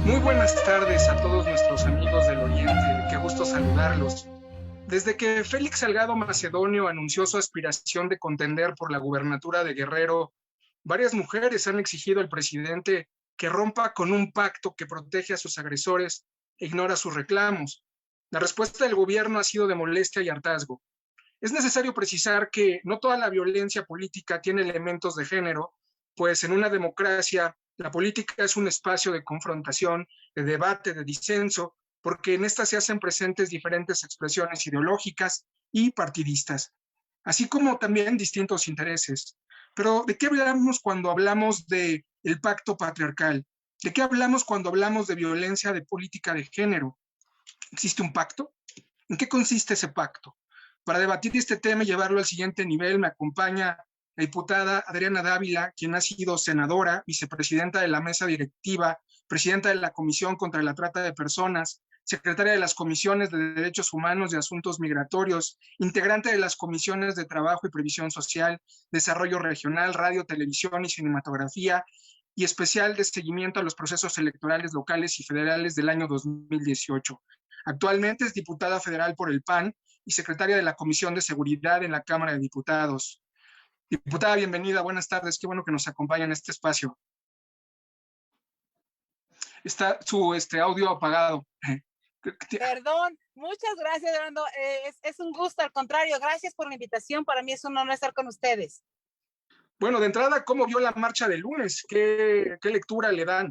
Muy buenas tardes a todos nuestros amigos del Oriente, qué gusto saludarlos. Desde que Félix Salgado Macedonio anunció su aspiración de contender por la gubernatura de Guerrero, varias mujeres han exigido al presidente que rompa con un pacto que protege a sus agresores e ignora sus reclamos. La respuesta del gobierno ha sido de molestia y hartazgo. Es necesario precisar que no toda la violencia política tiene elementos de género, pues en una democracia la política es un espacio de confrontación, de debate, de disenso, porque en esta se hacen presentes diferentes expresiones ideológicas y partidistas, así como también distintos intereses. Pero ¿de qué hablamos cuando hablamos de el pacto patriarcal? ¿De qué hablamos cuando hablamos de violencia de política de género? ¿Existe un pacto? ¿En qué consiste ese pacto? Para debatir este tema y llevarlo al siguiente nivel, me acompaña la diputada Adriana Dávila, quien ha sido senadora, vicepresidenta de la mesa directiva, presidenta de la Comisión contra la Trata de Personas, secretaria de las Comisiones de Derechos Humanos y Asuntos Migratorios, integrante de las Comisiones de Trabajo y Previsión Social, Desarrollo Regional, Radio, Televisión y Cinematografía, y especial de seguimiento a los procesos electorales locales y federales del año 2018. Actualmente es diputada federal por el PAN y secretaria de la Comisión de Seguridad en la Cámara de Diputados. Diputada, bienvenida, buenas tardes, qué bueno que nos acompaña en este espacio. Está su audio apagado. Perdón, muchas gracias, Fernando. Es un gusto, al contrario, gracias por la invitación. Para mí es un honor estar con ustedes. Bueno, de entrada, ¿cómo vio la marcha del lunes? ¿Qué lectura le dan?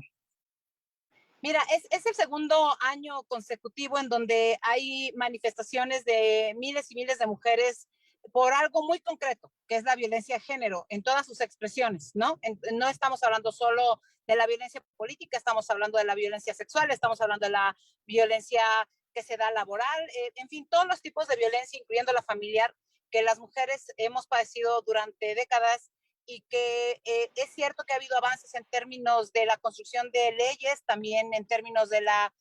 Mira, es el segundo año consecutivo en donde hay manifestaciones de miles y miles de mujeres por algo muy concreto, que es la violencia de género en todas sus expresiones, ¿no? No estamos hablando solo de la violencia política, estamos hablando de la violencia sexual, estamos hablando de la violencia que se da laboral, en fin, todos los tipos de violencia, incluyendo la familiar, que las mujeres hemos padecido durante décadas y que es cierto que ha habido avances en términos de la construcción de leyes, también en términos de la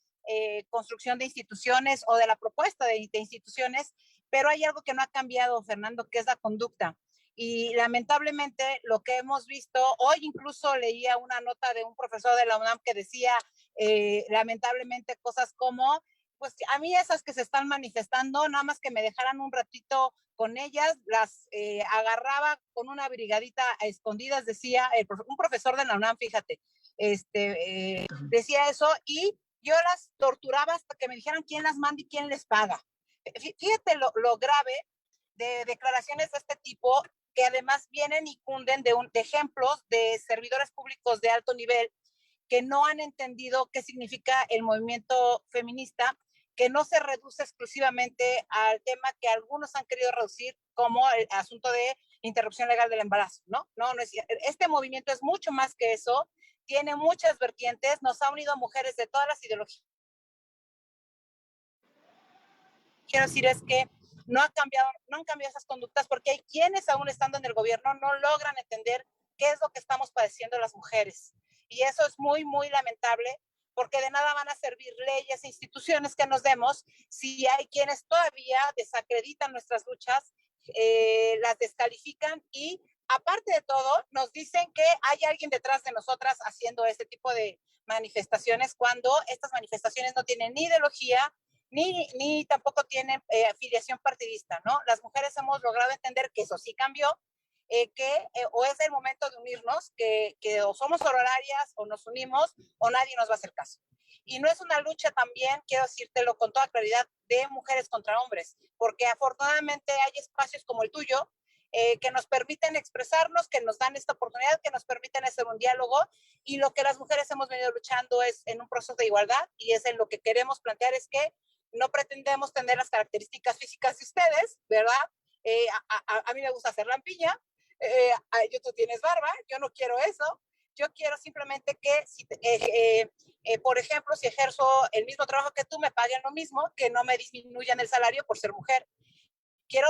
construcción de instituciones o de la propuesta de instituciones, pero hay algo que no ha cambiado, Fernando, que es la conducta. Y lamentablemente lo que hemos visto, hoy incluso leía una nota de un profesor de la UNAM que decía lamentablemente cosas como, pues a mí esas que se están manifestando, nada más que me dejaran un ratito con ellas, las agarraba con una brigadita a escondidas, decía un profesor de la UNAM, fíjate, decía eso, y yo las torturaba hasta que me dijeran quién las manda y quién les paga. Fíjate lo grave de declaraciones de este tipo, que además vienen y cunden de ejemplos de servidores públicos de alto nivel que no han entendido qué significa el movimiento feminista, que no se reduce exclusivamente al tema que algunos han querido reducir como el asunto de interrupción legal del embarazo, ¿no? No es, este movimiento es mucho más que eso, tiene muchas vertientes, nos ha unido a mujeres de todas las ideologías. Quiero decir es que no han cambiado esas conductas porque hay quienes aún estando en el gobierno no logran entender qué es lo que estamos padeciendo las mujeres. Y eso es muy, muy lamentable porque de nada van a servir leyes e instituciones que nos demos si hay quienes todavía desacreditan nuestras luchas, las descalifican y aparte de todo nos dicen que hay alguien detrás de nosotras haciendo este tipo de manifestaciones cuando estas manifestaciones no tienen ni ideología, ni tampoco tienen afiliación partidista, ¿no? Las mujeres hemos logrado entender que eso sí cambió, o es el momento de unirnos, que o somos horarias o nos unimos o nadie nos va a hacer caso. Y no es una lucha también, quiero decírtelo con toda claridad, de mujeres contra hombres, porque afortunadamente hay espacios como el tuyo que nos permiten expresarnos, que nos dan esta oportunidad, que nos permiten hacer un diálogo y lo que las mujeres hemos venido luchando es en un proceso de igualdad y es en lo que queremos plantear es que no pretendemos tener las características físicas de ustedes, ¿verdad? A mí me gusta hacer lampiña, tú tienes barba, yo no quiero eso, yo quiero simplemente que, por ejemplo, si ejerzo el mismo trabajo que tú, me paguen lo mismo, que no me disminuyan el salario por ser mujer. Quiero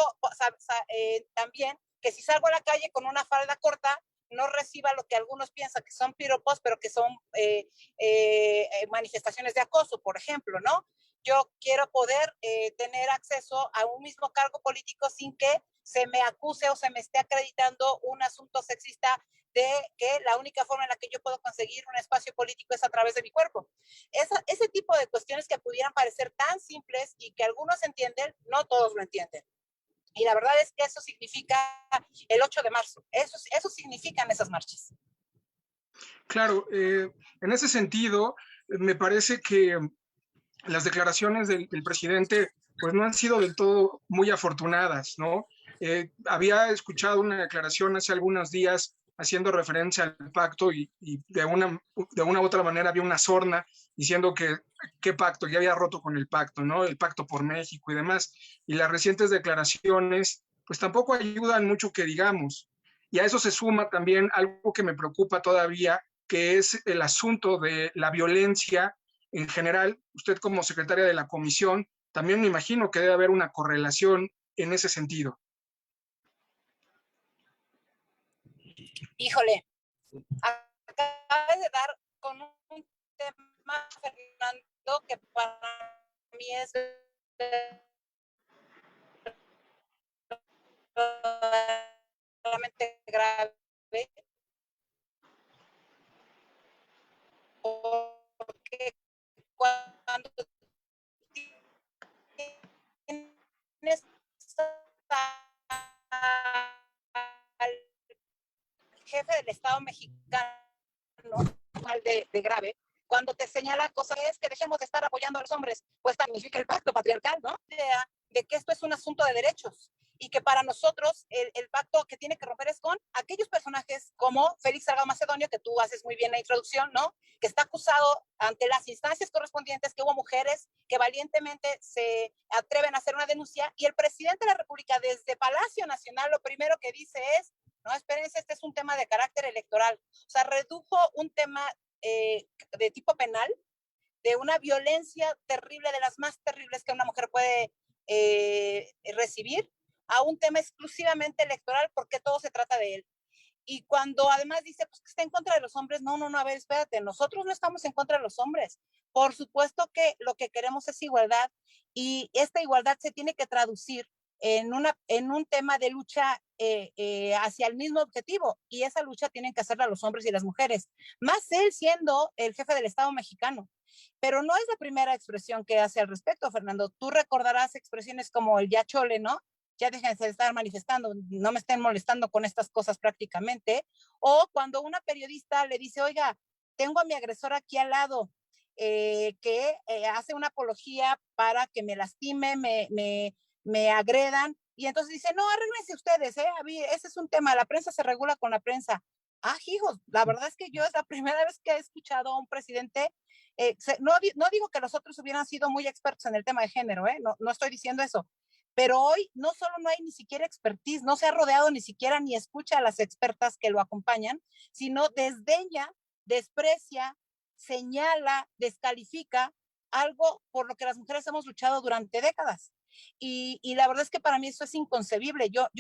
también que si salgo a la calle con una falda corta, no reciba lo que algunos piensan que son piropos, pero que son manifestaciones de acoso, por ejemplo, ¿no? Yo quiero poder tener acceso a un mismo cargo político sin que se me acuse o se me esté acreditando un asunto sexista de que la única forma en la que yo puedo conseguir un espacio político es a través de mi cuerpo. Ese tipo de cuestiones que pudieran parecer tan simples y que algunos entienden, no todos lo entienden. Y la verdad es que eso significa el 8 de marzo, eso significan esas marchas. Claro, en ese sentido, me parece que las declaraciones del presidente pues no han sido del todo muy afortunadas, ¿no? Había escuchado una declaración hace algunos días haciendo referencia al pacto y de una u otra manera había una sorna diciendo que qué pacto, ya había roto con el pacto, ¿no? El pacto por México y demás. Y las recientes declaraciones pues tampoco ayudan mucho que digamos. Y a eso se suma también algo que me preocupa todavía, que es el asunto de la violencia en general. Usted como secretaria de la comisión, también me imagino que debe haber una correlación en ese sentido. Híjole, acabas de dar con un tema, Fernando, que para mí es realmente grave, porque cuando tienes al jefe del Estado mexicano, igual de grave, cuando te señala cosas es que dejemos de estar apoyando a los hombres, pues significa el pacto patriarcal, ¿no? Idea de que esto es un asunto de derechos y que para nosotros el pacto que tiene que romper es con aquellos personajes como Félix Salgado Macedonio, que tú haces muy bien la introducción, ¿no? Que está acusado ante las instancias correspondientes, que hubo mujeres que valientemente se atreven a hacer una denuncia y el presidente de la República desde Palacio Nacional lo primero que dice es, no, espérense, este es un tema de carácter electoral. O sea, redujo un tema de tipo penal, de una violencia terrible, de las más terribles que una mujer puede recibir, a un tema exclusivamente electoral porque todo se trata de él. Y cuando además dice pues, que está en contra de los hombres, no, a ver, espérate, nosotros no estamos en contra de los hombres. Por supuesto que lo que queremos es igualdad y esta igualdad se tiene que traducir en un tema de lucha hacia el mismo objetivo y esa lucha tienen que hacerla los hombres y las mujeres, más él siendo el jefe del Estado mexicano. Pero no es la primera expresión que hace al respecto, Fernando. Tú recordarás expresiones como el ya chole, ¿no? Ya dejen de estar manifestando, no me estén molestando con estas cosas prácticamente. O cuando una periodista le dice, oiga, tengo a mi agresor aquí al lado, que hace una apología para que me lastime, me agredan, y entonces dice, no, arréglense ustedes, ese es un tema, la prensa se regula con la prensa. Ah, hijos, la verdad es que yo es la primera vez que he escuchado a un presidente, no digo que los otros hubieran sido muy expertos en el tema de género, no estoy diciendo eso, pero hoy no solo no hay ni siquiera expertise, no se ha rodeado ni siquiera ni escucha a las expertas que lo acompañan, sino desdeña, desprecia, señala, descalifica algo por lo que las mujeres hemos luchado durante décadas. Y la verdad es que para mí eso es inconcebible. Yo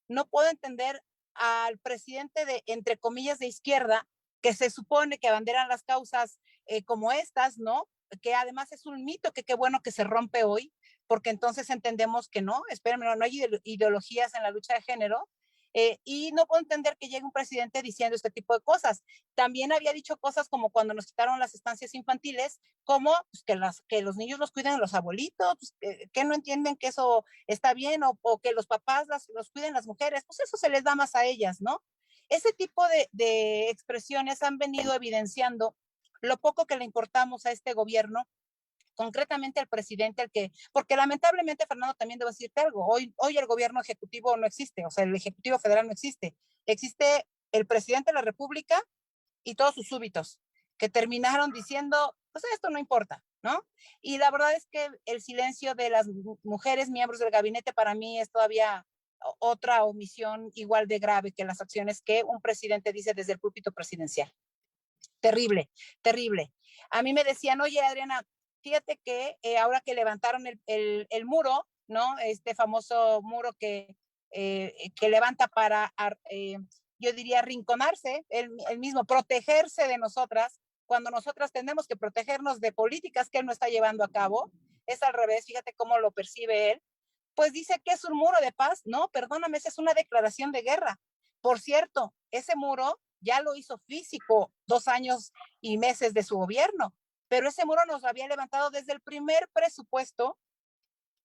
no puedo entender al presidente de, entre comillas, de izquierda, que se supone que abanderan las causas como estas, ¿no? Que además es un mito que qué bueno que se rompe hoy, porque entonces entendemos que no, espérenme, no hay ideologías en la lucha de género, y no puedo entender que llegue un presidente diciendo este tipo de cosas. También había dicho cosas como cuando nos quitaron las estancias infantiles, como pues, que los niños los cuiden los abuelitos, pues, que no entienden que eso está bien, o que los papás los cuiden las mujeres, pues eso se les da más a ellas, ¿no? Ese tipo de expresiones han venido evidenciando lo poco que le importamos a este gobierno, concretamente al presidente, porque lamentablemente, Fernando, también debo decirte algo, hoy el gobierno ejecutivo no existe, o sea, el ejecutivo federal no existe, existe el presidente de la República y todos sus súbitos, que terminaron diciendo, pues esto no importa, ¿no? Y la verdad es que el silencio de las mujeres miembros del gabinete para mí es todavía otra omisión igual de grave que las acciones que un presidente dice desde el púlpito presidencial. Terrible, terrible. A mí me decían, oye, Adriana, fíjate que ahora que levantaron el muro, ¿no? Este famoso muro que levanta para, yo diría, arrinconarse, el mismo, protegerse de nosotras, cuando nosotras tenemos que protegernos de políticas que él no está llevando a cabo, es al revés, fíjate cómo lo percibe él, pues dice que es un muro de paz, no, perdóname, esa es una declaración de guerra. Por cierto, ese muro ya lo hizo físico 2 años y meses de su gobierno, pero ese muro nos lo había levantado desde el primer presupuesto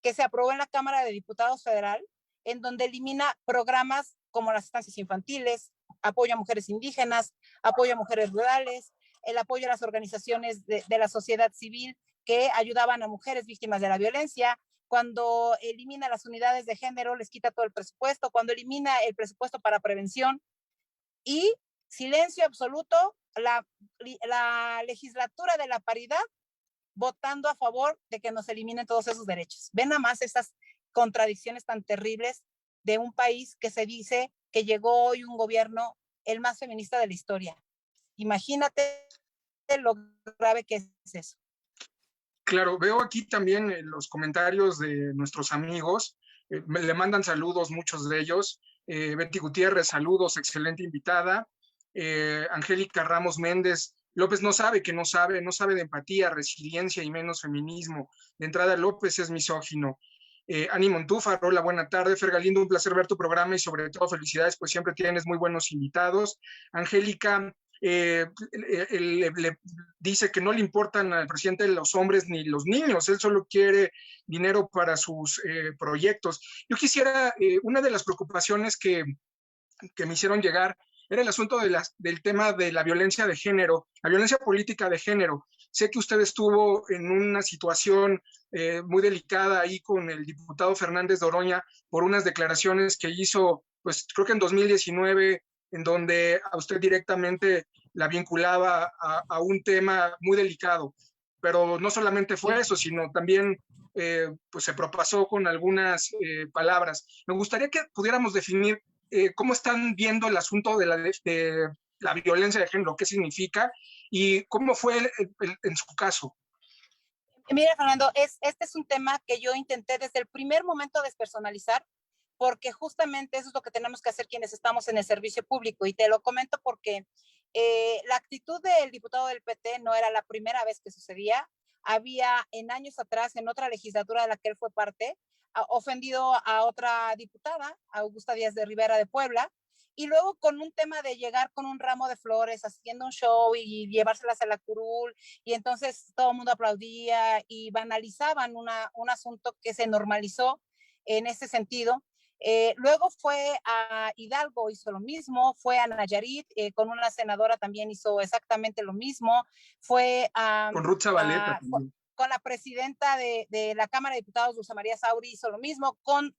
que se aprobó en la Cámara de Diputados Federal, en donde elimina programas como las estancias infantiles, apoyo a mujeres indígenas, apoyo a mujeres rurales, el apoyo a las organizaciones de la sociedad civil que ayudaban a mujeres víctimas de la violencia. Cuando elimina las unidades de género, les quita todo el presupuesto. Cuando elimina el presupuesto para prevención, y silencio absoluto, la legislatura de la paridad votando a favor de que nos eliminen todos esos derechos. Ven nada más estas contradicciones tan terribles de un país que se dice que llegó hoy un gobierno el más feminista de la historia. Imagínate lo grave que es eso. Claro, veo aquí también los comentarios de nuestros amigos, le mandan saludos muchos de ellos. Betty Gutiérrez, saludos, excelente invitada. Angélica Ramos Méndez, López no sabe que no sabe, no sabe de empatía, resiliencia y menos feminismo. De entrada, López es misógino. Ani Montúfar, hola, buena tarde. Fer Galindo, un placer ver tu programa y sobre todo felicidades, pues siempre tienes muy buenos invitados. Angélica le dice que no le importan al presidente los hombres ni los niños, él solo quiere dinero para sus proyectos. Yo quisiera, una de las preocupaciones que me hicieron llegar era el asunto del tema de la violencia de género, la violencia política de género. Sé que usted estuvo en una situación muy delicada ahí con el diputado Fernández Doroña por unas declaraciones que hizo, pues creo que en 2019, en donde a usted directamente la vinculaba a un tema muy delicado. Pero no solamente fue eso, sino también pues se propasó con algunas palabras. Me gustaría que pudiéramos definir cómo están viendo el asunto de la violencia de género, qué significa y cómo fue en su caso. Mira, Fernando, este es un tema que yo intenté desde el primer momento despersonalizar, porque justamente eso es lo que tenemos que hacer quienes estamos en el servicio público. Y te lo comento porque la actitud del diputado del PT no era la primera vez que sucedía. Había en años atrás, en otra legislatura de la que él fue parte, ofendido a otra diputada, Augusta Díaz de Rivera de Puebla, y luego con un tema de llegar con un ramo de flores, haciendo un show y llevárselas a la curul, y entonces todo el mundo aplaudía y banalizaban un asunto que se normalizó en ese sentido. Luego fue a Hidalgo, hizo lo mismo, fue a Nayarit, con una senadora también hizo exactamente lo mismo, fue Con Ruth Zabaleta también. Con la presidenta de la Cámara de Diputados, Dulce María Sauri, hizo lo mismo, con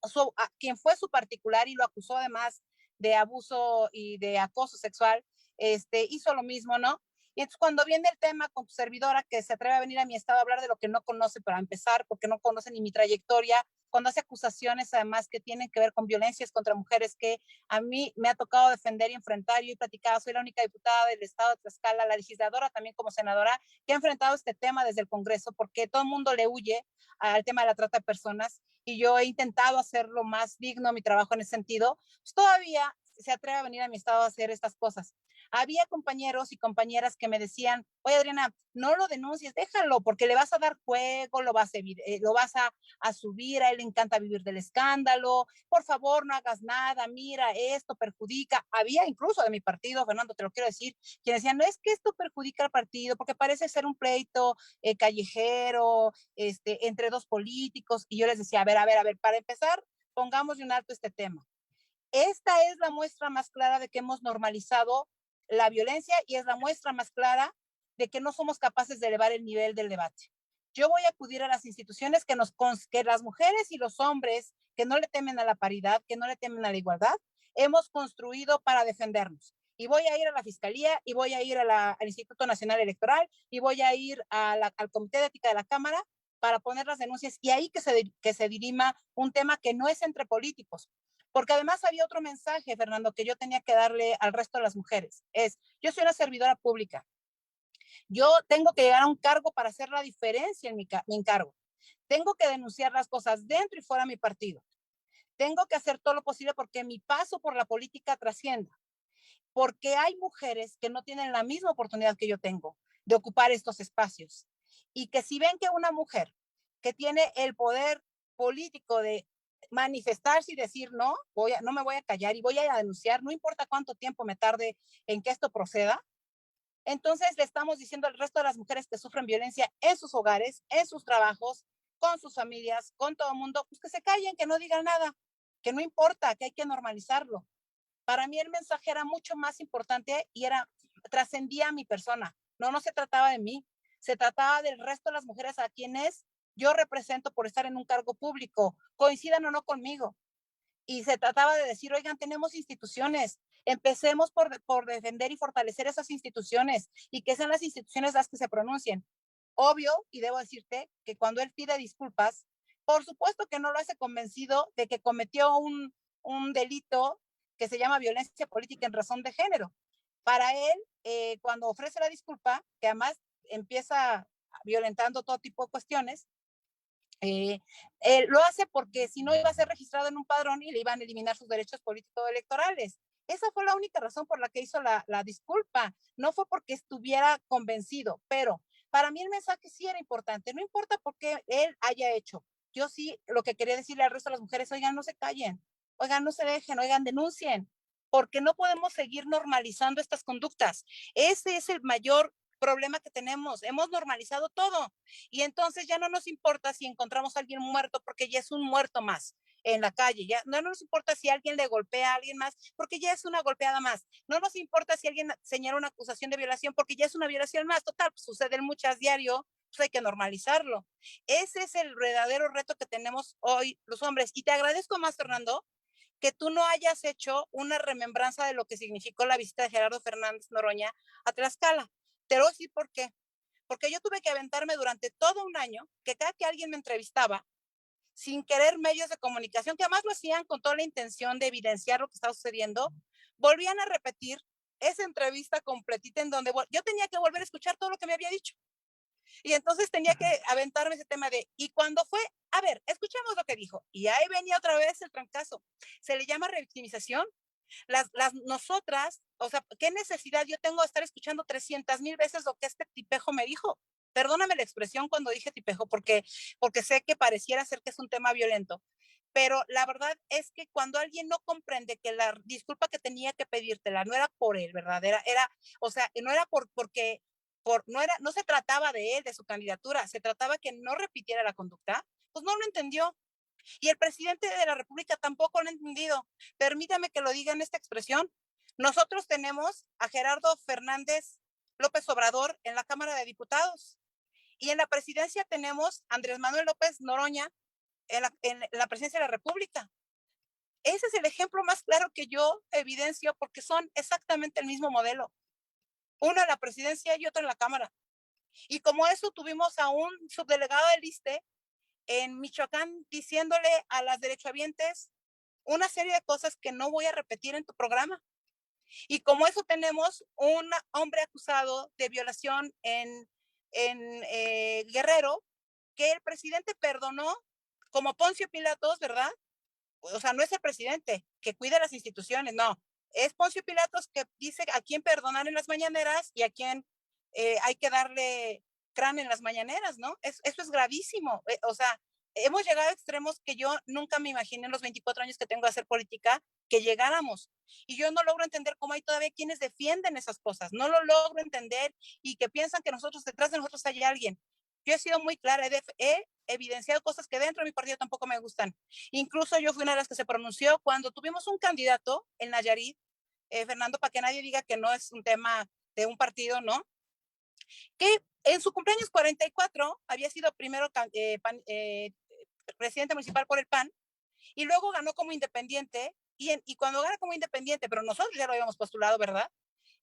quien fue su particular y lo acusó además de abuso y de acoso sexual, hizo lo mismo, ¿no? Y entonces cuando viene el tema con tu servidora que se atreve a venir a mi estado a hablar de lo que no conoce para empezar, porque no conoce ni mi trayectoria, cuando hace acusaciones además que tienen que ver con violencias contra mujeres que a mí me ha tocado defender y enfrentar. Yo he platicado, soy la única diputada del estado de Tlaxcala, la legisladora también como senadora, que ha enfrentado este tema desde el Congreso, porque todo el mundo le huye al tema de la trata de personas y yo he intentado hacerlo más digno mi trabajo en ese sentido. Pues todavía se atreve a venir a mi estado a hacer estas cosas. Había compañeros y compañeras que me decían, oye Adriana, no lo denuncies, déjalo, porque le vas a dar juego, lo vas a subir, a él le encanta vivir del escándalo, por favor no hagas nada, mira, esto perjudica. Había incluso de mi partido, Fernando, te lo quiero decir, quienes decían, no es que esto perjudica al partido, porque parece ser un pleito callejero, entre dos políticos, y yo les decía, a ver, para empezar, pongamos de un alto este tema. Esta es la muestra más clara de que hemos normalizado la violencia y es la muestra más clara de que no somos capaces de elevar el nivel del debate. Yo voy a acudir a las instituciones que las mujeres y los hombres que no le temen a la paridad, que no le temen a la igualdad, hemos construido para defendernos. Y voy a ir a la Fiscalía, y voy a ir al Instituto Nacional Electoral, y voy a ir al Comité de Ética de la Cámara para poner las denuncias y ahí que se dirima un tema que no es entre políticos. Porque además había otro mensaje, Fernando, que yo tenía que darle al resto de las mujeres. Yo soy una servidora pública. Yo tengo que llegar a un cargo para hacer la diferencia en mi encargo. Tengo que denunciar las cosas dentro y fuera de mi partido. Tengo que hacer todo lo posible porque mi paso por la política trascienda. Porque hay mujeres que no tienen la misma oportunidad que yo tengo de ocupar estos espacios. Y que si ven que una mujer que tiene el poder político de manifestarse y decir no, no me voy a callar y voy a denunciar, no importa cuánto tiempo me tarde en que esto proceda. Entonces le estamos diciendo al resto de las mujeres que sufren violencia en sus hogares, en sus trabajos, con sus familias, con todo el mundo, pues que se callen, que no digan nada, que no importa, que hay que normalizarlo. Para mí el mensaje era mucho más importante y trascendía a mi persona. No se trataba de mí, se trataba del resto de las mujeres a quienes yo represento por estar en un cargo público, coincidan o no conmigo. Y se trataba de decir, oigan, tenemos instituciones, empecemos por defender y fortalecer esas instituciones y que sean las instituciones las que se pronuncien. Obvio, y debo decirte que cuando él pide disculpas, por supuesto que no lo hace convencido de que cometió un delito que se llama violencia política en razón de género. Para él, cuando ofrece la disculpa, que además empieza violentando todo tipo de cuestiones, lo hace porque si no iba a ser registrado en un padrón y le iban a eliminar sus derechos políticos electorales. Esa fue la única razón por la que hizo la disculpa. No fue porque estuviera convencido, pero para mí el mensaje sí era importante. No importa por qué él haya hecho. Yo sí lo que quería decirle al resto de las mujeres, oigan, no se callen, oigan, no se dejen, oigan, denuncien, porque no podemos seguir normalizando estas conductas. Ese es el mayor problema que tenemos. Hemos normalizado todo. Y entonces ya no nos importa si encontramos a alguien muerto, porque ya es un muerto más en la calle. Ya no nos importa si alguien le golpea a alguien más, porque ya es una golpeada más. No nos importa si alguien señala una acusación de violación, porque ya es una violación más. Total, pues, suceden muchas diario, pues hay que normalizarlo. Ese es el verdadero reto que tenemos hoy los hombres. Y te agradezco más, Fernando, que tú no hayas hecho una remembranza de lo que significó la visita de Gerardo Fernández Noroña a Tlaxcala. Te lo voy a decir por qué. Porque yo tuve que aventarme durante todo un año, que cada que alguien me entrevistaba, sin querer medios de comunicación, que además lo hacían con toda la intención de evidenciar lo que estaba sucediendo, volvían a repetir esa entrevista completita en donde yo tenía que volver a escuchar todo lo que me había dicho. Y entonces tenía que aventarme ese tema de, y cuando fue, a ver, escuchemos lo que dijo. Y ahí venía otra vez el trancazo. Se le llama revictimización. Nosotras, o sea, ¿qué necesidad yo tengo de estar escuchando 300,000 veces lo que este tipejo me dijo? Perdóname la expresión cuando dije tipejo, porque sé que pareciera ser que es un tema violento, pero la verdad es que cuando alguien no comprende que la disculpa que tenía que pedírtela no era por él, ¿verdad? O sea, no era porque, no se trataba de él, de su candidatura, se trataba que no repitiera la conducta, pues no lo entendió. Y el presidente de la República tampoco lo ha entendido. Permítame que lo diga en esta expresión. Nosotros tenemos a Gerardo Fernández López Obrador en la Cámara de Diputados y en la presidencia tenemos a Andrés Manuel López Noroña en la presidencia de la República. Ese es el ejemplo más claro que yo evidencio porque son exactamente el mismo modelo. Uno en la presidencia y otro en la Cámara. Y como eso tuvimos a un subdelegado del ISSSTE en Michoacán diciéndole a las derechohabientes una serie de cosas que no voy a repetir en tu programa. Y como eso tenemos un hombre acusado de violación en Guerrero, que el presidente perdonó como Poncio Pilatos, ¿verdad? O sea, no es el presidente que cuida las instituciones, no. Es Poncio Pilatos que dice a quién perdonar en las mañaneras y a quién hay que darle cráneo en las mañaneras, ¿no? Eso es gravísimo. O sea, hemos llegado a extremos que yo nunca me imaginé en los 24 años que tengo de hacer política que llegáramos. Y yo no logro entender cómo hay todavía quienes defienden esas cosas. No lo logro entender y que piensan que detrás de nosotros hay alguien. Yo he sido muy clara, he evidenciado cosas que dentro de mi partido tampoco me gustan. Incluso yo fui una de las que se pronunció cuando tuvimos un candidato en Nayarit, Fernando, para que nadie diga que no es un tema de un partido, ¿no? Que en su cumpleaños 44 había sido primero presidente municipal por el PAN y luego ganó como independiente y cuando gana como independiente, pero nosotros ya lo habíamos postulado, ¿verdad?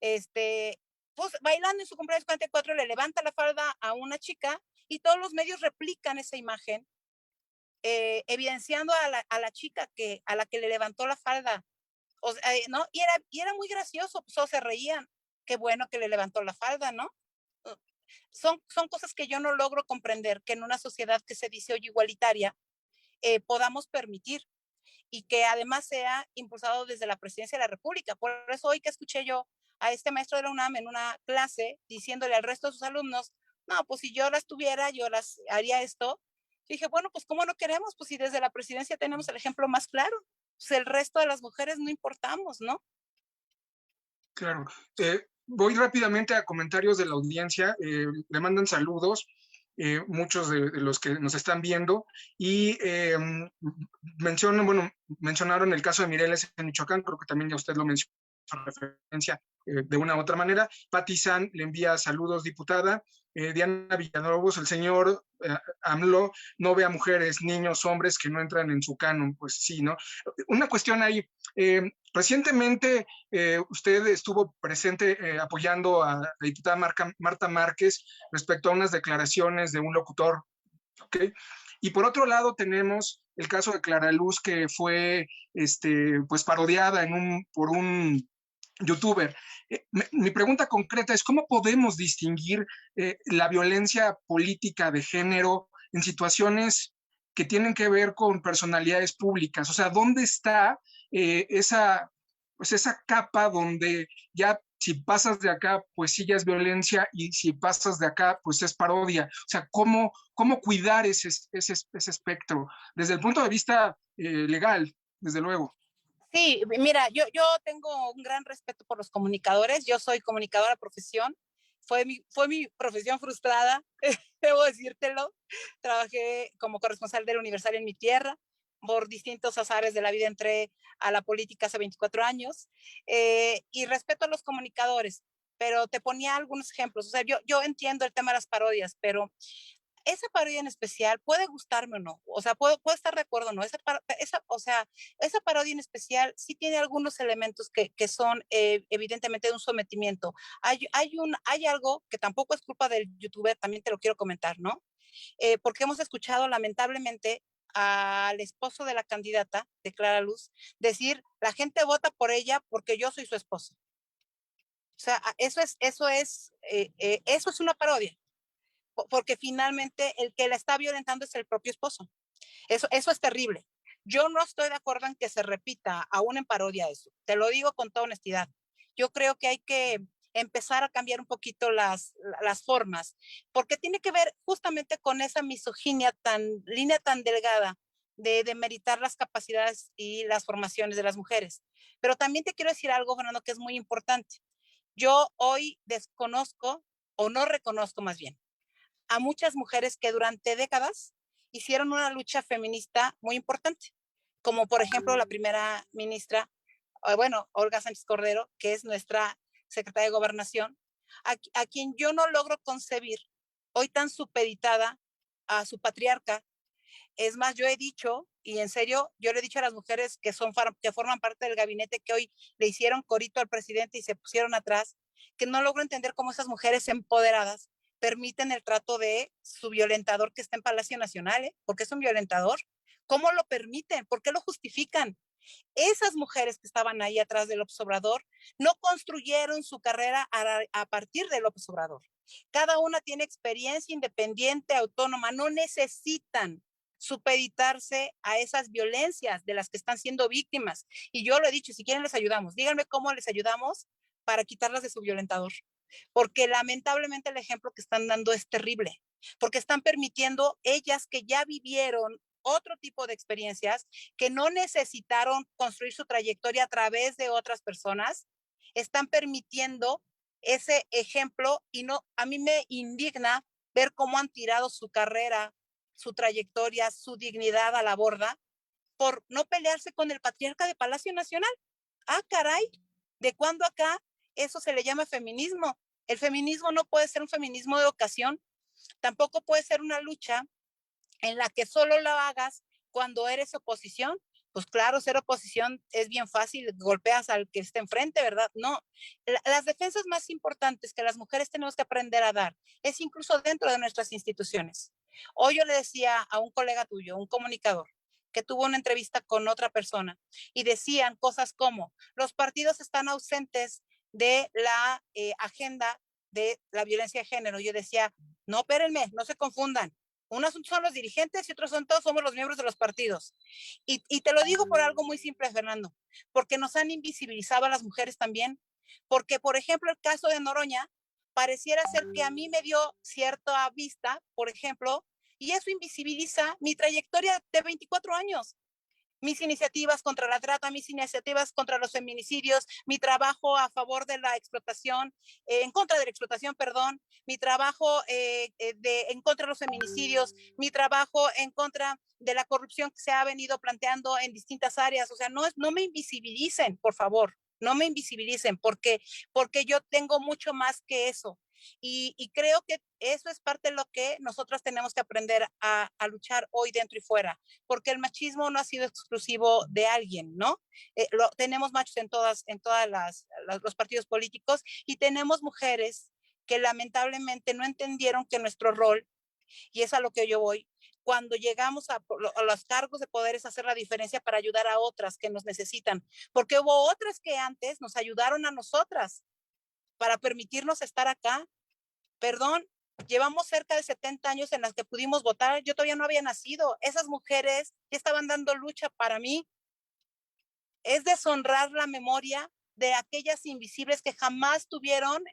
Pues bailando en su cumpleaños 44 le levanta la falda a una chica y todos los medios replican esa imagen, evidenciando a la chica a la que le levantó la falda, o sea, ¿no? Y era muy gracioso, pues todos se reían, qué bueno que le levantó la falda, ¿no? Son cosas que yo no logro comprender, que en una sociedad que se dice hoy igualitaria podamos permitir y que además sea impulsado desde la presidencia de la República. Por eso hoy que escuché yo a este maestro de la UNAM en una clase diciéndole al resto de sus alumnos, no, pues si yo las tuviera, yo las haría esto, dije, bueno, pues ¿cómo no queremos? Pues si desde la presidencia tenemos el ejemplo más claro, pues el resto de las mujeres no importamos, ¿no? Claro. Voy rápidamente a comentarios de la audiencia. Le mandan saludos, muchos de los que nos están viendo, y mencionaron el caso de Mireles en Michoacán, creo que también ya usted lo mencionó en referencia de una u otra manera. Pati San le envía saludos, diputada. Diana Villalobos, el señor AMLO no ve a mujeres, niños, hombres que no entran en su canon. Pues sí, ¿no? Una cuestión ahí. Recientemente usted estuvo presente apoyando a la diputada Marta Márquez respecto a unas declaraciones de un locutor, ¿ok? Y por otro lado tenemos el caso de Clara Luz, que fue pues parodiada por un youtuber. Mi pregunta concreta es, ¿cómo podemos distinguir la violencia política de género en situaciones que tienen que ver con personalidades públicas? O sea, ¿dónde está pues esa capa donde ya si pasas de acá, pues sí ya es violencia, y si pasas de acá, pues es parodia? O sea, ¿cómo cuidar ese espectro desde el punto de vista legal, desde luego? Sí, mira, yo tengo un gran respeto por los comunicadores. Yo soy comunicadora de profesión. Fue mi profesión frustrada, debo decírtelo. Trabajé como corresponsal del Universal en mi tierra. Por distintos azares de la vida entré a la política hace 24 años. Y respeto a los comunicadores, pero te ponía algunos ejemplos. O sea, yo entiendo el tema de las parodias, pero esa parodia en especial puede gustarme o no, o sea, puedo estar de acuerdo o no, o sea, esa parodia en especial sí tiene algunos elementos que son evidentemente de un sometimiento. Hay algo que tampoco es culpa del youtuber, también te lo quiero comentar, ¿no? Porque hemos escuchado lamentablemente al esposo de la candidata de Clara Luz decir, la gente vota por ella porque yo soy su esposo. O sea, eso es una parodia, porque finalmente el que la está violentando es el propio esposo. Eso es terrible. Yo no estoy de acuerdo en que se repita aún en parodia eso. Te lo digo con toda honestidad. Yo creo que hay que empezar a cambiar un poquito las formas, porque tiene que ver justamente con esa misoginia línea tan delgada de demeritar las capacidades y las formaciones de las mujeres. Pero también te quiero decir algo, Fernando, que es muy importante. Yo hoy desconozco, o no reconozco más bien, a muchas mujeres que durante décadas hicieron una lucha feminista muy importante, como por ejemplo la primera ministra, bueno, Olga Sánchez Cordero, que es nuestra secretaria de Gobernación, a quien yo no logro concebir hoy tan supeditada a su patriarca. Es más, yo he dicho, y en serio, yo le he dicho a las mujeres que forman parte del gabinete, que hoy le hicieron corito al presidente y se pusieron atrás, que no logro entender cómo esas mujeres empoderadas permiten el trato de su violentador que está en Palacio Nacional, ¿eh? Porque es un violentador. ¿Cómo lo permiten? ¿Por qué lo justifican? Esas mujeres que estaban ahí atrás de López Obrador no construyeron su carrera a partir de López Obrador. Cada una tiene experiencia independiente, autónoma, no necesitan supeditarse a esas violencias de las que están siendo víctimas. Y yo lo he dicho, si quieren les ayudamos, díganme cómo les ayudamos para quitarlas de su violentador. Porque lamentablemente el ejemplo que están dando es terrible, porque están permitiendo ellas que ya vivieron otro tipo de experiencias, que no necesitaron construir su trayectoria a través de otras personas, están permitiendo ese ejemplo. Y no, a mí me indigna ver cómo han tirado su carrera, su trayectoria, su dignidad a la borda por no pelearse con el patriarca de Palacio Nacional. Ah, caray, ¿de cuándo acá eso se le llama feminismo? El feminismo no puede ser un feminismo de ocasión, tampoco puede ser una lucha en la que solo la hagas cuando eres oposición. Pues claro, ser oposición es bien fácil, golpeas al que esté enfrente, ¿verdad? No, las defensas más importantes que las mujeres tenemos que aprender a dar es incluso dentro de nuestras instituciones. Hoy yo le decía a un colega tuyo, un comunicador, que tuvo una entrevista con otra persona y decían cosas como, los partidos están ausentes de la agenda de la violencia de género. Yo decía, no, espérenme, no se confundan. Unos son los dirigentes y otros son todos, somos los miembros de los partidos. Y te lo digo por algo muy simple, Fernando, porque nos han invisibilizado a las mujeres también. Porque, por ejemplo, el caso de Noroña, pareciera ser que a mí me dio cierta vista, por ejemplo, Y eso invisibiliza mi trayectoria de 24 años. Mis iniciativas contra la trata, mis iniciativas contra los feminicidios, mi trabajo a favor de la explotación, en contra de la explotación, perdón, mi trabajo en contra de los feminicidios, mi trabajo en contra de la corrupción que se ha venido planteando en distintas áreas. O sea, no me invisibilicen, por favor, no me invisibilicen, porque yo tengo mucho más que eso. Y creo que eso es parte de lo que nosotras tenemos que aprender a luchar hoy dentro y fuera, porque el machismo no ha sido exclusivo de alguien, ¿no? Tenemos machos en los partidos políticos y tenemos mujeres que lamentablemente no entendieron que nuestro rol, y es a lo que yo voy, cuando llegamos a los cargos de poder es hacer la diferencia para ayudar a otras que nos necesitan, porque hubo otras que antes nos ayudaron a nosotras para permitirnos estar acá. Perdón, llevamos cerca de 70 años en las que pudimos votar, yo todavía no había nacido, esas mujeres ya estaban dando lucha para mí. Es deshonrar la memoria de aquellas invisibles que jamás tuvieron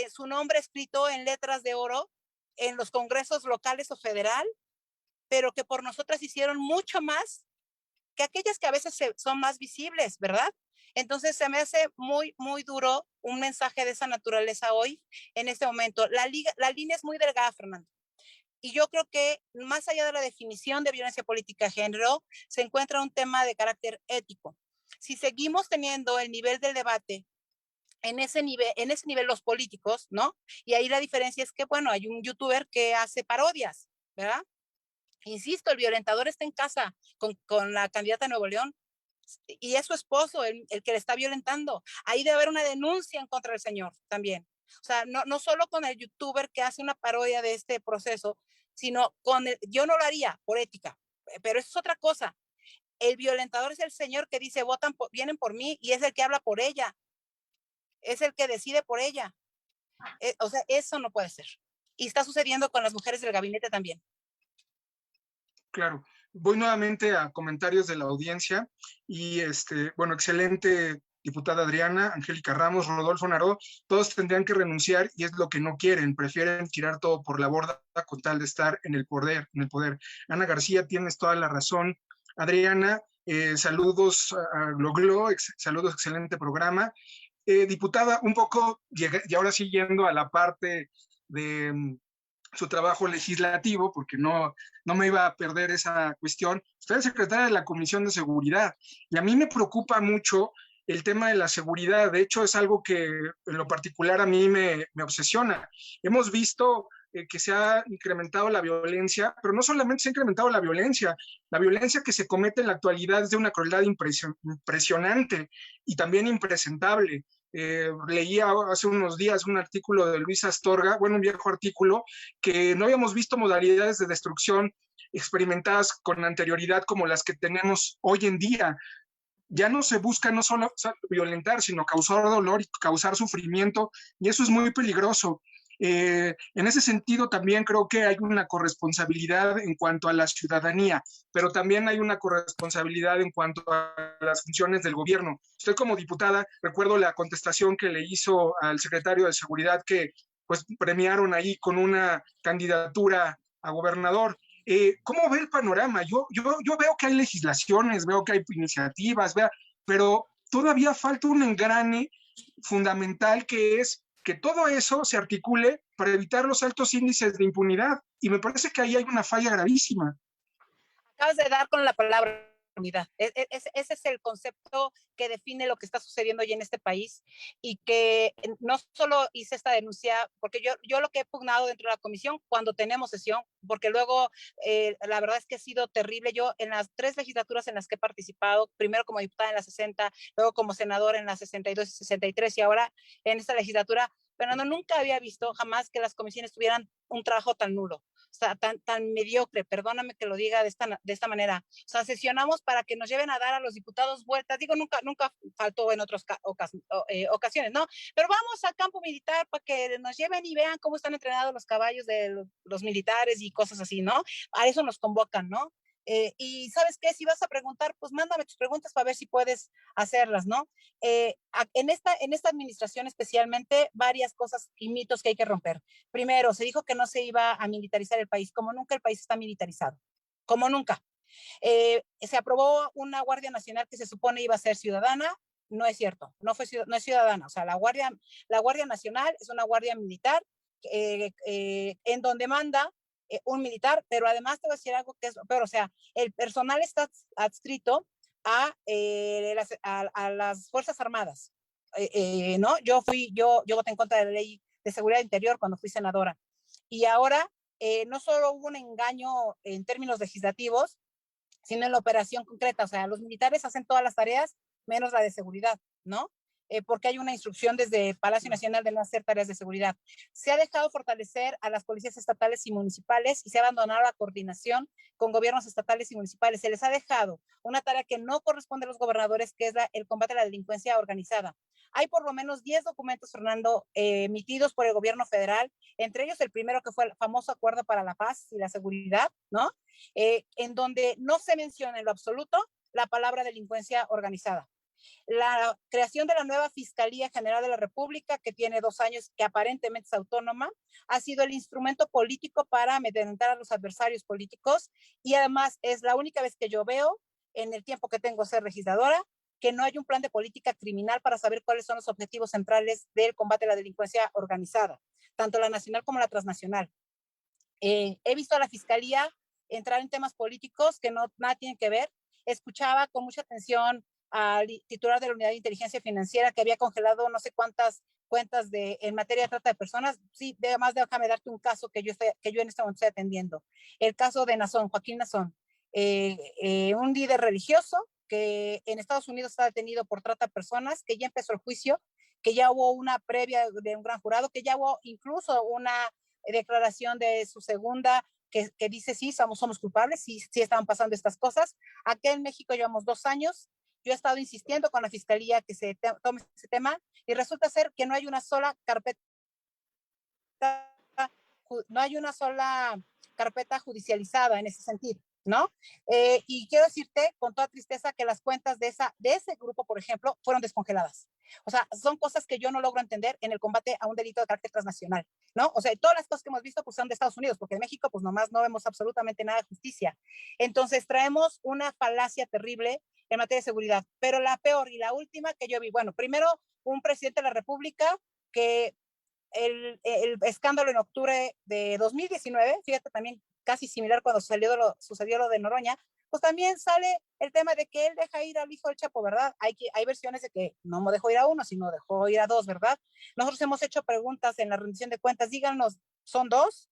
su nombre escrito en letras de oro en los congresos locales o federal, pero que por nosotras hicieron mucho más que aquellas que a veces son más visibles, ¿verdad? Entonces se me hace muy, muy duro un mensaje de esa naturaleza hoy, en este momento. La línea es muy delgada, Fernando. Y yo creo que más allá de la definición de violencia política de género, se encuentra un tema de carácter ético. Si seguimos teniendo el nivel del debate en ese nivel los políticos, ¿no? Y ahí la diferencia es que, bueno, hay un youtuber que hace parodias, ¿verdad? Insisto, el violentador está en casa con la candidata de Nuevo León y es su esposo el que le está violentando. Ahí debe haber una denuncia en contra del señor también. O sea, no solo con el youtuber que hace una parodia de este proceso, sino yo no lo haría por ética, pero eso es otra cosa. El violentador es el señor que dice, vienen por mí, y es el que habla por ella, es el que decide por ella. O sea, eso no puede ser. Y está sucediendo con las mujeres del gabinete también. Claro. Voy nuevamente a comentarios de la audiencia y bueno, excelente diputada Adriana, Angélica Ramos, Rodolfo Naró, todos tendrían que renunciar y es lo que no quieren, prefieren tirar todo por la borda con tal de estar en el poder, Ana García, tienes toda la razón. Adriana, saludos a Loglo, saludos, excelente programa. Diputada, un poco, y ahora sí yendo a la parte de su trabajo legislativo, porque no me iba a perder esa cuestión. Usted es secretaria de la Comisión de Seguridad y a mí me preocupa mucho el tema de la seguridad. De hecho, es algo que en lo particular a mí me obsesiona. Hemos visto que se ha incrementado la violencia, pero no solamente se ha incrementado la violencia que se comete en la actualidad es de una crueldad impresionante y también impresentable. Leía hace unos días un artículo de Luis Astorga, bueno, un viejo artículo, que no habíamos visto modalidades de destrucción experimentadas con anterioridad como las que tenemos hoy en día. Ya no se busca no solo violentar, sino causar dolor y causar sufrimiento, y eso es muy peligroso. En ese sentido, también creo que hay una corresponsabilidad en cuanto a la ciudadanía, pero también hay una corresponsabilidad en cuanto a las funciones del gobierno. Usted como diputada, recuerdo la contestación que le hizo al secretario de Seguridad que pues premiaron ahí con una candidatura a gobernador. ¿Cómo ve el panorama? Yo veo que hay legislaciones, veo que hay iniciativas, pero todavía falta un engrane fundamental que es que todo eso se articule para evitar los altos índices de impunidad. Y me parece que ahí hay una falla gravísima. Acabas de dar con la palabra unidad. Ese es el concepto que define lo que está sucediendo hoy en este país y que no solo hice esta denuncia, porque yo lo que he pugnado dentro de la comisión cuando tenemos sesión, porque luego la verdad es que ha sido terrible. Yo en las 3 legislaturas en las que he participado, primero como diputada en la 60, luego como senadora en la 62 y 63 y ahora en esta legislatura, Fernando, nunca había visto jamás que las comisiones tuvieran un trabajo tan nulo, o sea, tan mediocre, perdóname que lo diga de esta manera. O sea, sesionamos para que nos lleven a dar a los diputados vueltas. Digo, nunca faltó en otras ocasiones, ¿no? Pero vamos al campo militar para que nos lleven y vean cómo están entrenados los caballos de los militares y cosas así, ¿no? A eso nos convocan, ¿no? Y sabes qué, si vas a preguntar, pues mándame tus preguntas para ver si puedes hacerlas, ¿no? En esta administración especialmente, varias cosas y mitos que hay que romper. Primero, se dijo que no se iba a militarizar el país, como nunca el país está militarizado, como nunca. Se aprobó una Guardia Nacional que se supone iba a ser ciudadana, no es cierto, no es ciudadana, o sea, la Guardia Nacional es una guardia militar en donde manda un militar, pero además te voy a decir algo que es peor, o sea, el personal está adscrito a las Fuerzas Armadas, ¿no? Yo voté en contra de la ley de seguridad interior cuando fui senadora, y ahora no solo hubo un engaño en términos legislativos, sino en la operación concreta. O sea, los militares hacen todas las tareas menos la de seguridad, ¿no? Porque hay una instrucción desde Palacio Nacional de no hacer tareas de seguridad. Se ha dejado fortalecer a las policías estatales y municipales y se ha abandonado la coordinación con gobiernos estatales y municipales. Se les ha dejado una tarea que no corresponde a los gobernadores, que es el combate a la delincuencia organizada. Hay por lo menos 10 documentos, Fernando, emitidos por el gobierno federal, entre ellos el primero que fue el famoso Acuerdo para la Paz y la Seguridad, ¿no? En donde no se menciona en lo absoluto la palabra delincuencia organizada. La creación de la nueva Fiscalía General de la República, que tiene 2 años, que aparentemente es autónoma, ha sido el instrumento político para amedrentar a los adversarios políticos, y además es la única vez que yo veo, en el tiempo que tengo ser legisladora, que no hay un plan de política criminal para saber cuáles son los objetivos centrales del combate a la delincuencia organizada, tanto la nacional como la transnacional. He visto a la Fiscalía entrar en temas políticos que no nada tienen que ver. Escuchaba con mucha atención al titular de la Unidad de Inteligencia Financiera que había congelado no sé cuántas cuentas en materia de trata de personas. Sí, además déjame darte un caso que yo en este momento estoy atendiendo. El caso de Nazón, Joaquín Nazón, un líder religioso que en Estados Unidos está detenido por trata de personas, que ya empezó el juicio, que ya hubo una previa de un gran jurado, que ya hubo incluso una declaración de su segunda que dice sí, somos culpables, sí, sí estaban pasando estas cosas. Aquí en México llevamos 2 años. Yo he estado insistiendo con la Fiscalía que se tome ese tema y resulta ser que no hay una sola carpeta, no hay una sola carpeta judicializada en ese sentido, ¿no? Y quiero decirte con toda tristeza que las cuentas de ese grupo, por ejemplo, fueron descongeladas. O sea, son cosas que yo no logro entender en el combate a un delito de carácter transnacional, ¿no? O sea, todas las cosas que hemos visto pues son de Estados Unidos, porque en México pues nomás no vemos absolutamente nada de justicia. Entonces traemos una falacia terrible en materia de seguridad. Pero la peor y la última que yo vi, bueno, primero un presidente de la República que el escándalo en octubre de 2019, fíjate también casi similar cuando sucedió lo de Noroña, pues también sale el tema de que él deja ir al hijo del Chapo, ¿verdad? Hay versiones de que no dejó ir a uno, sino dejó ir a dos, ¿verdad? Nosotros hemos hecho preguntas en la rendición de cuentas, díganos, ¿son dos?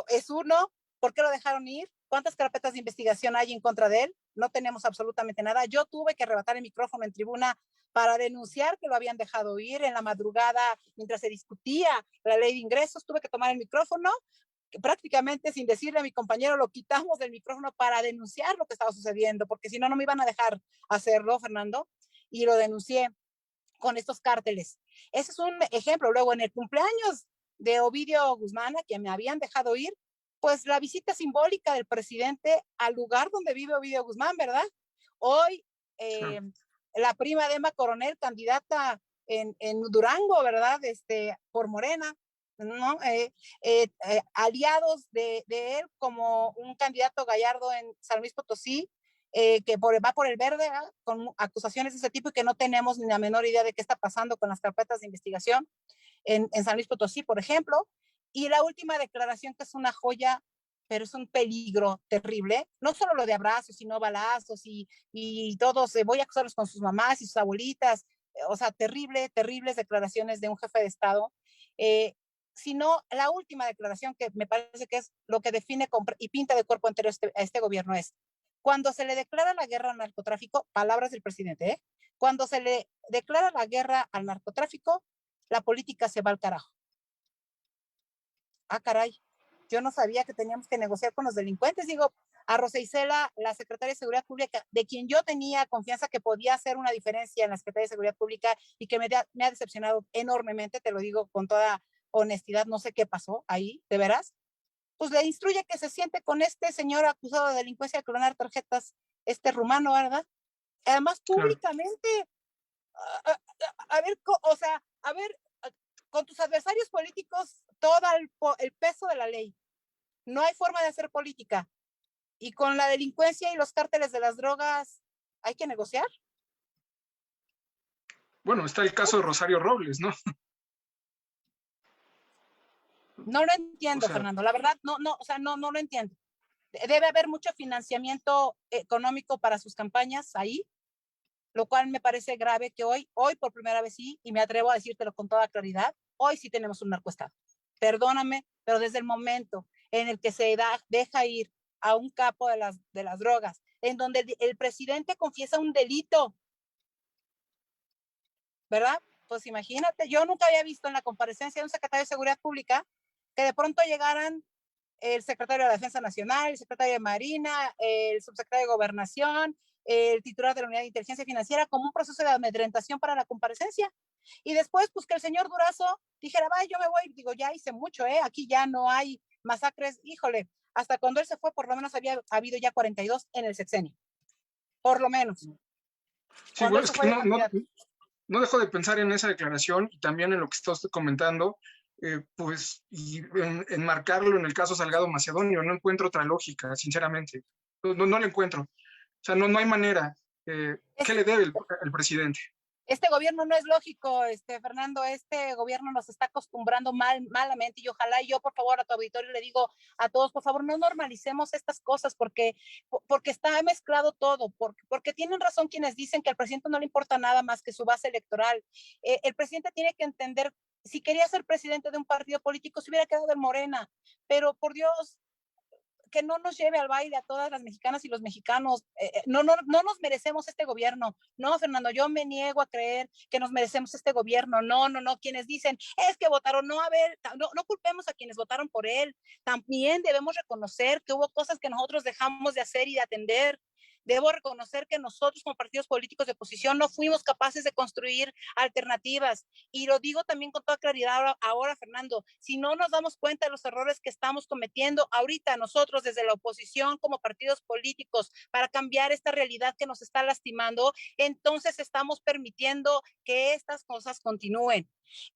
¿Es uno? ¿Por qué lo dejaron ir? ¿Cuántas carpetas de investigación hay en contra de él? No tenemos absolutamente nada. Yo tuve que arrebatar el micrófono en tribuna para denunciar que lo habían dejado ir en la madrugada mientras se discutía la ley de ingresos. Tuve que tomar el micrófono, que prácticamente sin decirle a mi compañero lo quitamos del micrófono para denunciar lo que estaba sucediendo, porque si no, no me iban a dejar hacerlo, Fernando, y lo denuncié con estos cárteles. Ese es un ejemplo. Luego, en el cumpleaños de Ovidio Guzmán, a quien me habían dejado ir, pues la visita simbólica del presidente al lugar donde vive Ovidio Guzmán, ¿verdad? Hoy, la prima de Emma Coronel, candidata en Durango, ¿verdad? Por Morena, ¿no? Aliados de él como un candidato Gallardo en San Luis Potosí, que va por el verde, ¿eh? Con acusaciones de ese tipo y que no tenemos ni la menor idea de qué está pasando con las carpetas de investigación en San Luis Potosí, por ejemplo. Y la última declaración, que es una joya, pero es un peligro terrible, no solo lo de abrazos, sino balazos y todos, voy a acusarlos con sus mamás y sus abuelitas, o sea, terribles declaraciones de un jefe de Estado, sino la última declaración que me parece que es lo que define y pinta de cuerpo entero a este gobierno es, cuando se le declara la guerra al narcotráfico, palabras del presidente, cuando se le declara la guerra al narcotráfico, la política se va al carajo. Ah, caray, yo no sabía que teníamos que negociar con los delincuentes. Digo, a Rosa Isela, la secretaria de Seguridad Pública, de quien yo tenía confianza que podía hacer una diferencia en la Secretaría de Seguridad Pública y que me ha decepcionado enormemente, te lo digo con toda honestidad, no sé qué pasó ahí, de veras. pues le instruye que se siente con este señor acusado de delincuencia de clonar tarjetas, este rumano, ¿verdad? Además, públicamente, claro. A ver, o sea, a ver, con tus adversarios políticos, todo el peso de la ley. No hay forma de hacer política. Y con la delincuencia y los cárteles de las drogas, ¿hay que negociar? Bueno, está el caso de Rosario Robles, ¿no? No lo entiendo, o sea, Fernando. La verdad, no lo entiendo. Debe haber mucho financiamiento económico para sus campañas ahí, lo cual me parece grave que hoy por primera vez sí, y me atrevo a decírtelo con toda claridad, hoy sí tenemos un narcoestado. Perdóname, pero desde el momento en el que se deja ir a un capo de las drogas, en donde el presidente confiesa un delito, ¿verdad? Pues imagínate, yo nunca había visto en la comparecencia de un secretario de Seguridad Pública que de pronto llegaran el secretario de la Defensa Nacional, el secretario de Marina, el subsecretario de Gobernación, el titular de la Unidad de Inteligencia Financiera, como un proceso de amedrentación para la comparecencia. Y después, pues que el señor Durazo dijera, va, yo me voy, digo, ya hice mucho, aquí ya no hay masacres, híjole, hasta cuando él se fue, por lo menos había habido ya 42 en el sexenio, por lo menos. Sí, bueno, es que no dejo de pensar en esa declaración y también en lo que está usted comentando, pues, y enmarcarlo en el caso Salgado Macedonio. No encuentro otra lógica, sinceramente. No la encuentro. O sea, no hay manera. ¿Qué le debe el presidente? Este gobierno no es lógico, Fernando, este gobierno nos está acostumbrando malamente y ojalá yo, por favor, a tu auditorio le digo a todos, por favor, no normalicemos estas cosas porque está mezclado todo, porque tienen razón quienes dicen que al presidente no le importa nada más que su base electoral. El presidente tiene que entender, si quería ser presidente de un partido político, se hubiera quedado en Morena, pero por Dios, que no nos lleve al baile a todas las mexicanas y los mexicanos. No nos merecemos este gobierno. No, Fernando, yo me niego a creer que nos merecemos este gobierno. No. Quienes dicen, es que votaron, no, a ver, no culpemos a quienes votaron por él. También debemos reconocer que hubo cosas que nosotros dejamos de hacer y de atender. Debo reconocer que nosotros como partidos políticos de oposición no fuimos capaces de construir alternativas. Y lo digo también con toda claridad ahora, Fernando, si no nos damos cuenta de los errores que estamos cometiendo ahorita nosotros desde la oposición como partidos políticos para cambiar esta realidad que nos está lastimando, entonces estamos permitiendo que estas cosas continúen.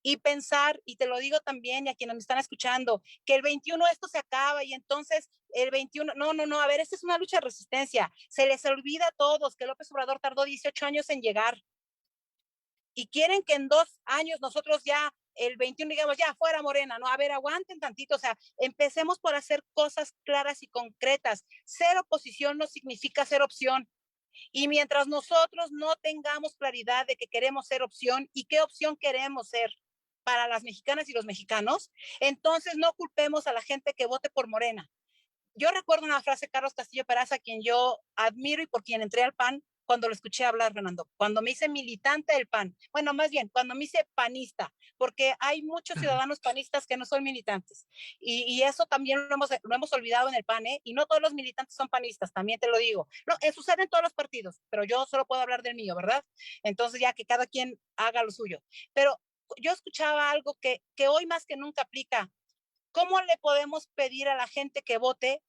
Y pensar, y te lo digo también, y a quienes me están escuchando, que el 21 esto se acaba y entonces el 21, no, a ver, esta es una lucha de resistencia. Se les olvida a todos que López Obrador tardó 18 años en llegar. Y quieren que en 2 años nosotros ya, el 21, digamos, ya fuera Morena, ¿no? A ver, aguanten tantito, o sea, empecemos por hacer cosas claras y concretas. Ser oposición no significa ser opción. Y mientras nosotros no tengamos claridad de que queremos ser opción y qué opción queremos ser para las mexicanas y los mexicanos, entonces no culpemos a la gente que vote por Morena. Yo recuerdo una frase de Carlos Castillo Peraza, quien yo admiro y por quien entré al PAN cuando lo escuché hablar, Fernando, cuando me hice militante del PAN, bueno, más bien, cuando me hice panista, porque hay muchos ciudadanos panistas que no son militantes, y eso también lo hemos olvidado en el PAN, y no todos los militantes son panistas, también te lo digo, no, sucede en todos los partidos, pero yo solo puedo hablar del mío, ¿verdad? Entonces ya que cada quien haga lo suyo, pero yo escuchaba algo que hoy más que nunca aplica. ¿Cómo le podemos pedir a la gente que vote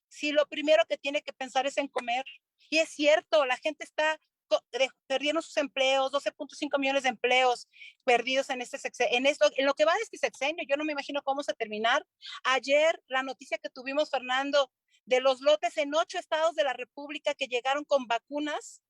si lo primero que tiene que pensar es en comer? Y es cierto, la gente está perdiendo sus empleos, 12.5 millones de empleos perdidos en en lo que va de este sexenio. Yo no me imagino cómo se terminar. Ayer la noticia que tuvimos, Fernando, de los lotes en 8 estados de la República que llegaron con vacunas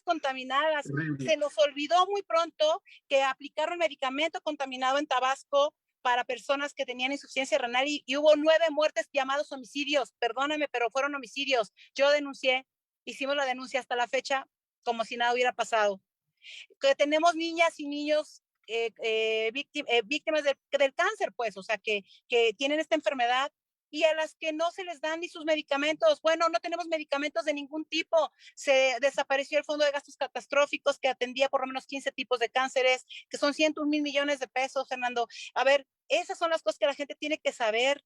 contaminadas. Se nos olvidó muy pronto que aplicaron medicamento contaminado en Tabasco para personas que tenían insuficiencia renal y hubo 9 muertes llamados homicidios. Perdóname, pero fueron homicidios. Yo denuncié, hicimos la denuncia hasta la fecha como si nada hubiera pasado. Que tenemos niñas y niños víctimas del cáncer, pues, o sea, que tienen esta enfermedad y a las que no se les dan ni sus medicamentos. Bueno, no tenemos medicamentos de ningún tipo. Se desapareció el Fondo de Gastos Catastróficos que atendía por lo menos 15 tipos de cánceres, que son 101 mil millones de pesos, Fernando. A ver, esas son las cosas que la gente tiene que saber.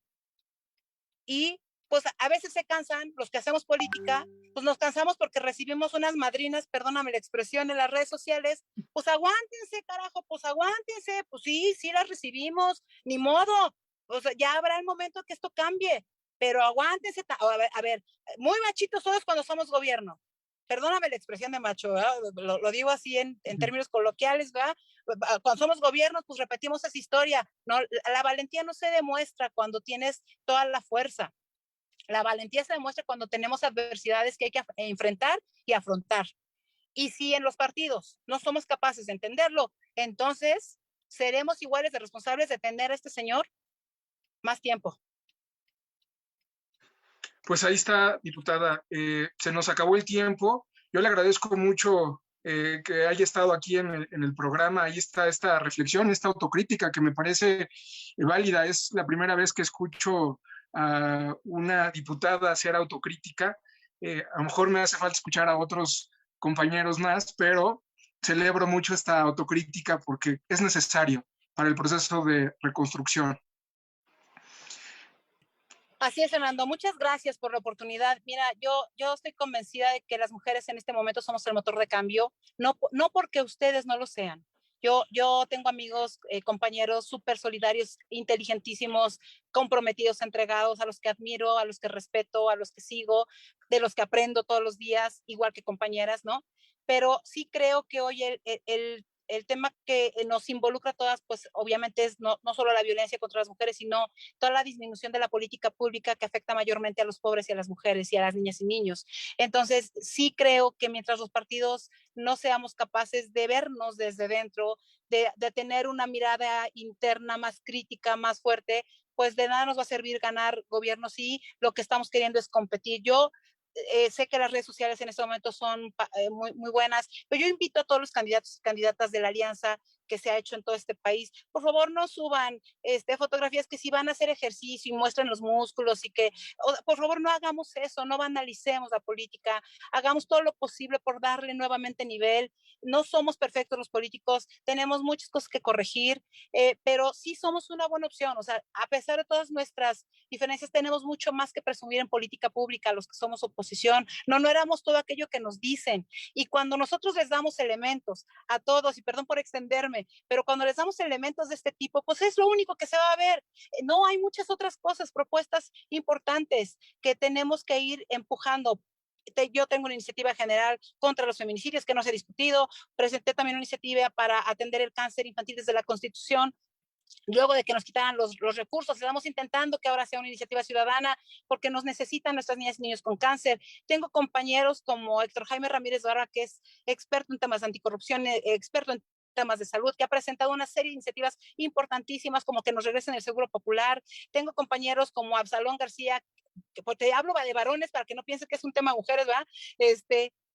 Y pues a veces se cansan, los que hacemos política, pues nos cansamos porque recibimos unas madrinas, perdóname la expresión, en las redes sociales, pues aguántense, carajo, pues aguántense, pues sí las recibimos, ni modo, O sea, ya habrá el momento que esto cambie, pero aguántense. A ver, muy machitos todos cuando somos gobierno. Perdóname la expresión de macho, ¿verdad? Lo digo así en términos coloquiales, ¿verdad? Cuando somos gobiernos, pues repetimos esa historia. No, la valentía no se demuestra cuando tienes toda la fuerza. La valentía se demuestra cuando tenemos adversidades que hay que enfrentar y afrontar. Y si en los partidos no somos capaces de entenderlo, entonces seremos iguales de responsables de tener a este señor más tiempo. Pues ahí está, diputada. Se nos acabó el tiempo. Yo le agradezco mucho que haya estado aquí en el programa. Ahí está esta reflexión, esta autocrítica que me parece válida. Es la primera vez que escucho a una diputada hacer autocrítica. A lo mejor me hace falta escuchar a otros compañeros más, pero celebro mucho esta autocrítica porque es necesario para el proceso de reconstrucción. Así es, Fernando. Muchas gracias por la oportunidad. Mira, yo estoy convencida de que las mujeres en este momento somos el motor de cambio, no porque ustedes no lo sean. Yo tengo amigos, compañeros súper solidarios, inteligentísimos, comprometidos, entregados, a los que admiro, a los que respeto, a los que sigo, de los que aprendo todos los días, igual que compañeras, ¿no? Pero sí creo que hoy el tema que nos involucra a todas, pues obviamente es no solo la violencia contra las mujeres, sino toda la disminución de la política pública que afecta mayormente a los pobres y a las mujeres y a las niñas y niños. Entonces, sí creo que mientras los partidos no seamos capaces de vernos desde dentro, de tener una mirada interna más crítica, más fuerte, pues de nada nos va a servir ganar gobierno si lo que estamos queriendo es competir. Yo sé que las redes sociales en este momento son muy buenas, pero yo invito a todos los candidatos y candidatas de la alianza que se ha hecho en todo este país, por favor no suban fotografías que si van a hacer ejercicio y muestren los músculos y que, por favor no hagamos eso, no banalicemos la política, hagamos todo lo posible por darle nuevamente nivel. No somos perfectos los políticos, tenemos muchas cosas que corregir, pero sí somos una buena opción. O sea, a pesar de todas nuestras diferencias, tenemos mucho más que presumir en política pública, los que somos oposición. No éramos todo aquello que nos dicen. Y cuando nosotros les damos elementos a todos, y perdón por extenderme, pero cuando les damos elementos de este tipo, pues es lo único que se va a ver. No hay muchas otras cosas, propuestas importantes que tenemos que ir empujando. Yo tengo una iniciativa general contra los feminicidios que no se ha discutido, presenté también una iniciativa para atender el cáncer infantil desde la Constitución, luego de que nos quitaran los recursos. Estamos intentando que ahora sea una iniciativa ciudadana porque nos necesitan nuestras niñas y niños con cáncer. Tengo compañeros como Héctor Jaime Ramírez Barra, que es experto en temas de anticorrupción, experto en temas de salud, que ha presentado una serie de iniciativas importantísimas como que nos regresen el seguro popular. Tengo compañeros como Absalón García, que te hablo de varones para que no piensen que es un tema de mujeres, ¿verdad?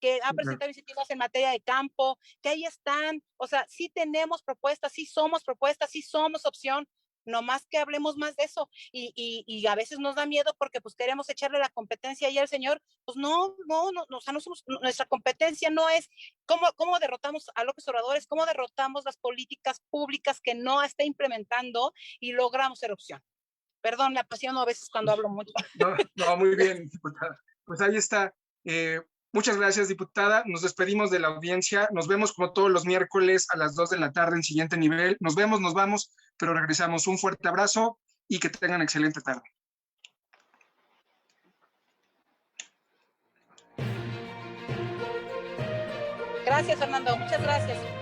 Que ha presentado iniciativas en materia de campo, que ahí están. O sea, sí tenemos propuestas, sí somos opción, no más que hablemos más de eso. Y a veces nos da miedo porque pues queremos echarle la competencia ahí al señor. Pues no, o sea, no somos, nuestra competencia no es cómo derrotamos a López Obrador, es cómo derrotamos las políticas públicas que no está implementando y logramos ser opción. Perdón, me apasiono a veces cuando hablo mucho. No, muy bien, diputada. Pues ahí está. Muchas gracias, diputada. Nos despedimos de la audiencia. Nos vemos como todos los miércoles a las 2 de la tarde en Siguiente Nivel. Nos vemos, nos vamos, pero regresamos. Un fuerte abrazo y que tengan excelente tarde. Gracias, Fernando. Muchas gracias.